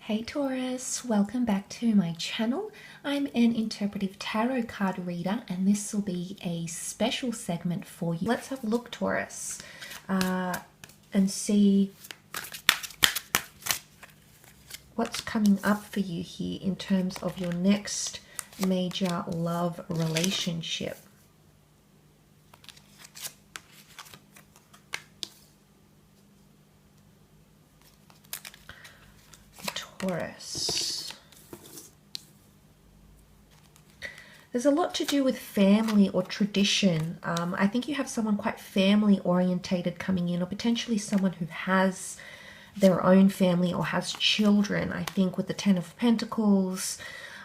Hey Taurus, welcome back to my channel. I'm an interpretive tarot card reader and this will be a special segment for you. Let's have a look, Taurus, and see what's coming up for you here in terms of your next major love relationship. Taurus. There's a lot to do with family or tradition. I think you have someone quite family orientated coming in, or potentially someone who has their own family or has children. I think with the Ten of Pentacles,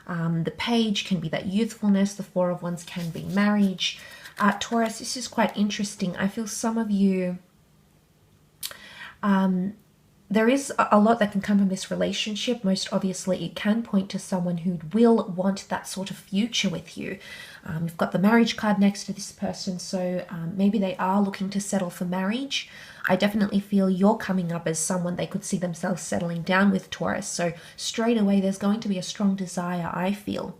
the Page can be that youthfulness, the Four of Wands can be marriage. Taurus, this is quite interesting. I feel some of you, there is a lot that can come from this relationship. Most obviously, it can point to someone who will want that sort of future with you. You've got the marriage card next to this person, so maybe they are looking to settle for marriage. I definitely feel you're coming up as someone they could see themselves settling down with, Taurus. So straight away, there's going to be a strong desire, I feel.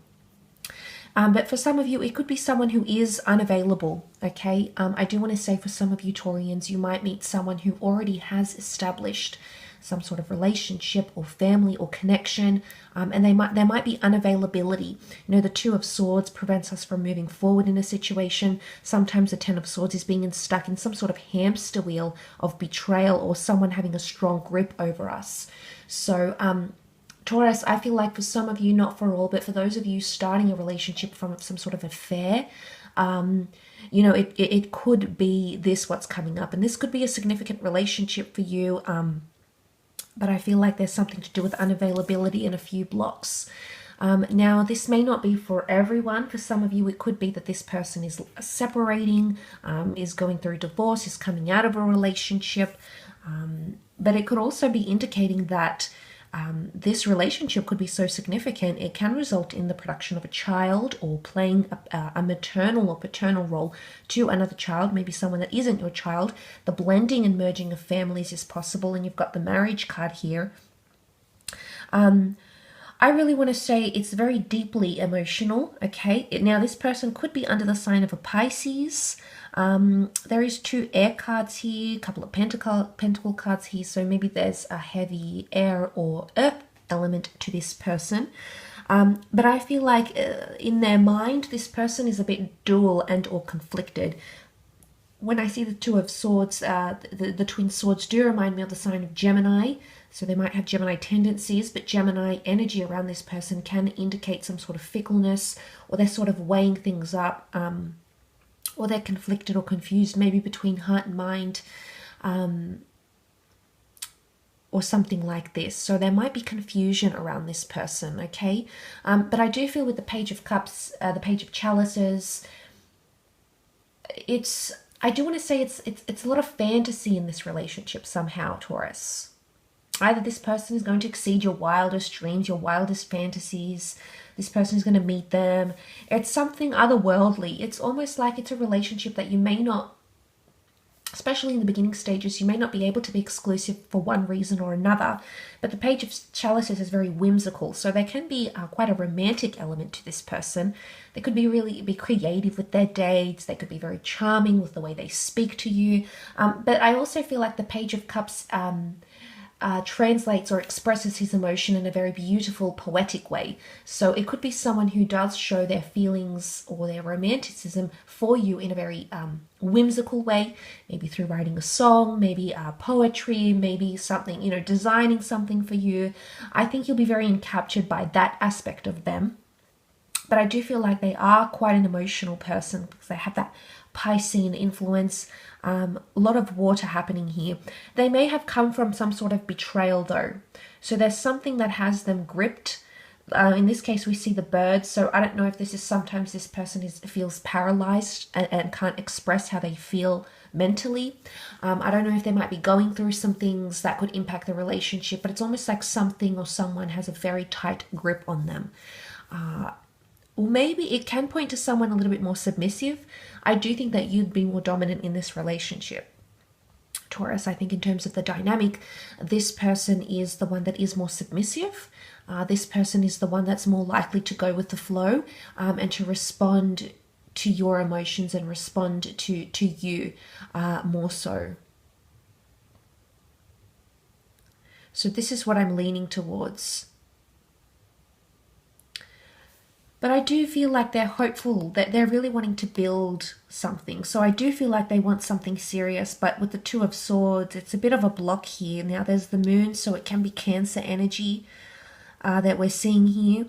But for some of you, it could be someone who is unavailable, okay? I do want to say for some of you Taurians, you might meet someone who already has established some sort of relationship or family or connection, and there might be unavailability. You know, the Two of Swords prevents us from moving forward in a situation. Sometimes the Ten of Swords is being stuck in some sort of hamster wheel of betrayal or someone having a strong grip over us. So, Taurus, I feel like for some of you, not for all, but for those of you starting a relationship from some sort of affair, you know, it could be this what's coming up. And this could be a significant relationship for you, but I feel like there's something to do with unavailability and a few blocks. Now, this may not be for everyone. For some of you, it could be that this person is separating, is going through divorce, is coming out of a relationship. But it could also be indicating that this relationship could be so significant, it can result in the production of a child or playing a maternal or paternal role to another child, maybe someone that isn't your child. The blending and merging of families is possible, and you've got the marriage card here. I really want to say it's very deeply emotional, okay? Now, this person could be under the sign of a Pisces. There is two air cards here, a couple of pentacle cards here, so maybe there's a heavy air or earth element to this person. But I feel like in their mind, this person is a bit dual and or conflicted. When I see the Two of Swords, the twin swords do remind me of the sign of Gemini. So they might have Gemini tendencies, but Gemini energy around this person can indicate some sort of fickleness, or they're sort of weighing things up, or they're conflicted or confused, maybe between heart and mind, or something like this. So there might be confusion around this person, okay? But I do feel with the Page of Cups, the Page of Chalices, I do want to say it's a lot of fantasy in this relationship somehow, Taurus. Either this person is going to exceed your wildest dreams, your wildest fantasies. This person is going to meet them. It's something otherworldly. It's almost like it's a relationship that you may not, especially in the beginning stages, you may not be able to be exclusive for one reason or another. But the Page of Chalices is very whimsical. So there can be quite a romantic element to this person. They could be really creative with their dates. They could be very charming with the way they speak to you. But I also feel like the Page of Cups translates or expresses his emotion in a very beautiful, poetic way. So it could be someone who does show their feelings or their romanticism for you in a very whimsical way, maybe through writing a song, maybe poetry, maybe something, you know, designing something for you. I think you'll be very encaptured by that aspect of them. But I do feel like they are quite an emotional person because they have that Piscean influence, a lot of water happening here. They may have come from some sort of betrayal though. So there's something that has them gripped. In this case, we see the birds. So I don't know if this is sometimes this person feels paralyzed and can't express how they feel mentally. I don't know if they might be going through some things that could impact the relationship, but it's almost like something or someone has a very tight grip on them. Or maybe it can point to someone a little bit more submissive. I do think that you'd be more dominant in this relationship. Taurus. I think in terms of the dynamic, this person is the one that is more submissive. This person is the one that's more likely to go with the flow and to respond to your emotions and respond to you more so. So this is what I'm leaning towards. But I do feel like they're hopeful, that they're really wanting to build something. So I do feel like they want something serious, but with the Two of Swords, it's a bit of a block here. Now there's the moon, so it can be Cancer energy that we're seeing here.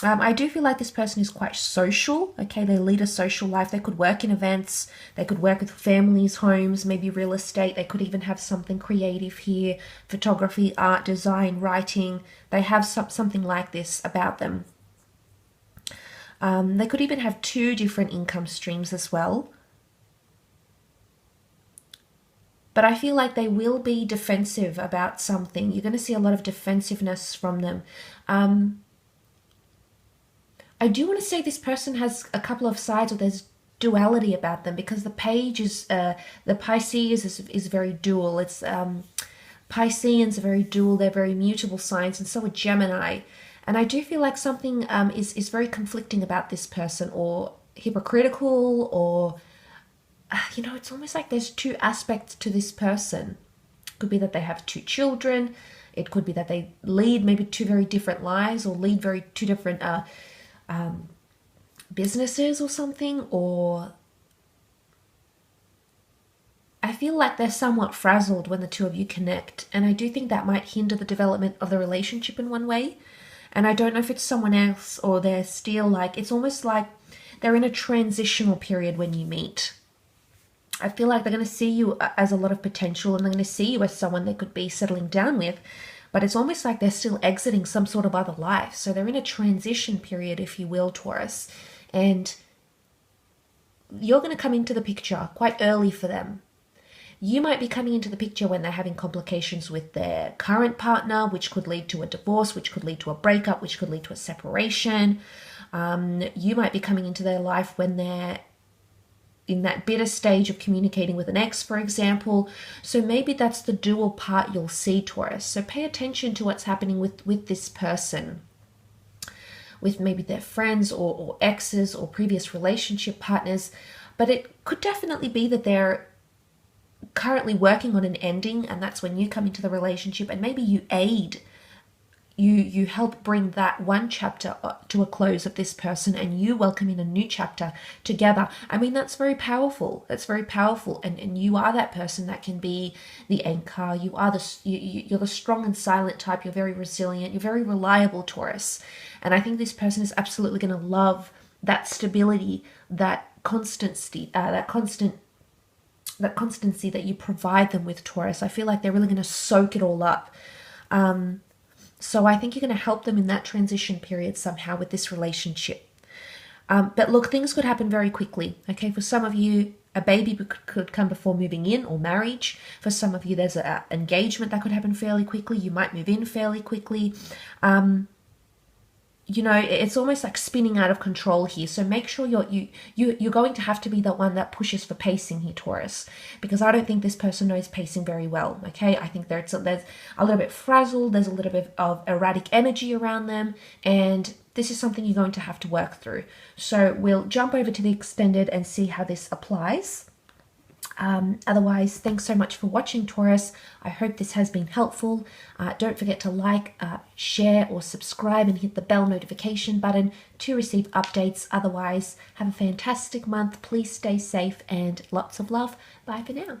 I do feel like this person is quite social. Okay, they lead a social life. They could work in events. They could work with families, homes, maybe real estate. They could even have something creative here. Photography, art, design, writing. They have something like this about them. They could even have 2 different income streams as well. But I feel like they will be defensive about something. You're going to see a lot of defensiveness from them. I do want to say this person has a couple of sides, or there's duality about them, because the page is, the Pisces is very dual. It's Pisceans are very dual. They're very mutable signs, and so are Gemini. And I do feel like something is very conflicting about this person, or hypocritical, or, you know, it's almost like there's 2 aspects to this person. It could be that they have 2 children. It could be that they lead maybe 2 very different lives, or lead 2 different businesses or something. Or I feel like they're somewhat frazzled when the 2 of you connect. And I do think that might hinder the development of the relationship in one way. And I don't know if it's someone else, or they're still like, it's almost like they're in a transitional period when you meet. I feel like they're going to see you as a lot of potential, and they're going to see you as someone they could be settling down with. But it's almost like they're still exiting some sort of other life. So they're in a transition period, if you will, Taurus. And you're going to come into the picture quite early for them. You might be coming into the picture when they're having complications with their current partner, which could lead to a divorce, which could lead to a breakup, which could lead to a separation. You might be coming into their life when they're in that bitter stage of communicating with an ex, for example. So maybe that's the dual part you'll see, Taurus. So pay attention to what's happening with this person, with maybe their friends or exes or previous relationship partners. But it could definitely be that they're currently working on an ending, and that's when you come into the relationship, and maybe you aid, you help bring that one chapter to a close of this person, and you welcome in a new chapter together. I mean, that's very powerful. That's very powerful. And you are that person that can be the anchor. You are you're the strong and silent type. You're very resilient. You're very reliable, Taurus. And I think this person is absolutely going to love that stability, that constancy, that constancy that you provide them with, Taurus. I feel like they're really going to soak it all up. So I think you're going to help them in that transition period somehow with this relationship. But look, things could happen very quickly. Okay, for some of you, a baby could come before moving in, or marriage. For some of you, there's an engagement that could happen fairly quickly. You might move in fairly quickly. You know, it's almost like spinning out of control here. So make sure you're going to have to be the one that pushes for pacing here, Taurus, because I don't think this person knows pacing very well. Okay, I think there's a little bit frazzled. There's a little bit of erratic energy around them, and this is something you're going to have to work through. So we'll jump over to the extended and see how this applies. Otherwise, thanks so much for watching, Taurus. I hope this has been helpful. Don't forget to like, share, or subscribe, and hit the bell notification button to receive updates. Otherwise, have a fantastic month. Please stay safe, and lots of love. Bye for now.